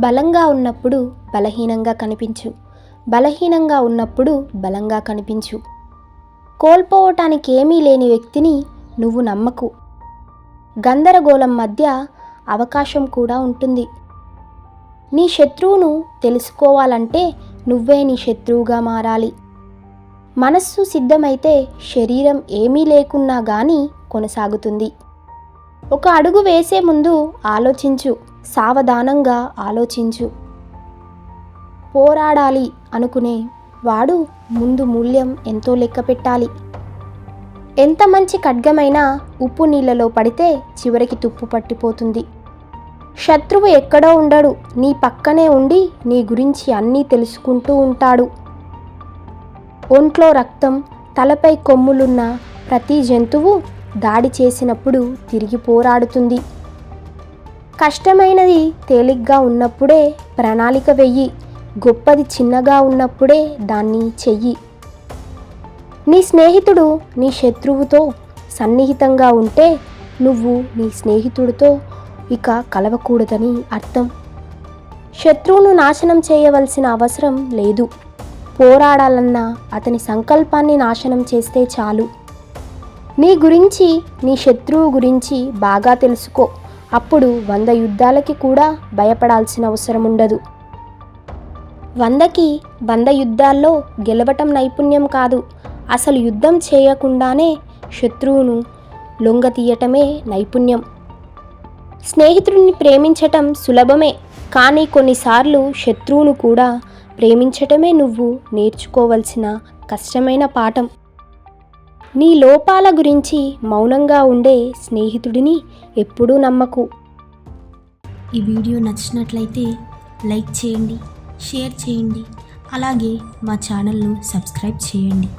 బలంగా ఉన్నప్పుడు బలహీనంగా కనిపించు, బలహీనంగా ఉన్నప్పుడు బలంగా కనిపించు. కోల్పోవటానికి ఏమీ లేని వ్యక్తిని నువ్వు నమ్మకు. గందరగోళం మధ్య అవకాశం కూడా ఉంటుంది. నీ శత్రువును తెలుసుకోవాలంటే నువ్వే నీ శత్రువుగా మారాలి. మనస్సు సిద్ధమైతే శరీరం ఏమీ లేకున్నా కానీ కొనసాగుతుంది. ఒక అడుగు వేసే ముందు ఆలోచించు, సావధానంగా ఆలోచించు. పోరాడాలి అనుకునే వాడు ముందు మూల్యం ఎంతో లెక్క పెట్టాలి. ఎంత మంచి ఖడ్గమైనా ఉప్పు నీళ్ళలో పడితే చివరికి తుప్పు పట్టిపోతుంది. శత్రువు ఎక్కడో ఉండడు, నీ పక్కనే ఉండి నీ గురించి అన్నీ తెలుసుకుంటూ ఉంటాడు. ఒంట్లో రక్తం, తలపై కొమ్ములున్న ప్రతి జంతువు దాడి చేసినప్పుడు తిరిగి పోరాడుతుంది. కష్టమైనది తేలిగ్గా ఉన్నప్పుడే ప్రణాళిక వెయ్యి, గొప్పది చిన్నగా ఉన్నప్పుడే దాన్ని చెయ్యి. నీ స్నేహితుడు నీ శత్రువుతో సన్నిహితంగా ఉంటే నువ్వు నీ స్నేహితుడితో ఇక కలవకూడదని అర్థం. శత్రువును నాశనం చేయవలసిన అవసరం లేదు. పోరాడాలన్నా అతని సంకల్పాన్ని నాశనం చేస్తే చాలు. నీ గురించి, నీ శత్రువు గురించి బాగా తెలుసుకో. అప్పుడు 100 యుద్ధాలకి కూడా భయపడాల్సిన అవసరం ఉండదు. 100కి 100 యుద్ధాల్లో గెలవటం నైపుణ్యం కాదు, అసలు యుద్ధం చేయకుండానే శత్రువును లొంగతీయటమే నైపుణ్యం. స్నేహితుడిని ప్రేమించటం సులభమే, కానీ కొన్నిసార్లు శత్రువును కూడా ప్రేమించటమే నువ్వు నేర్చుకోవలసిన కష్టమైన పాఠం. నీ లోపాల గురించి మౌనంగా ఉండే స్నేహితుడిని ఎప్పుడూ నమ్మకు. ఈ వీడియో నచ్చినట్లయితే లైక్ చేయండి, షేర్ చేయండి, అలాగే మా ఛానల్ను సబ్స్క్రైబ్ చేయండి.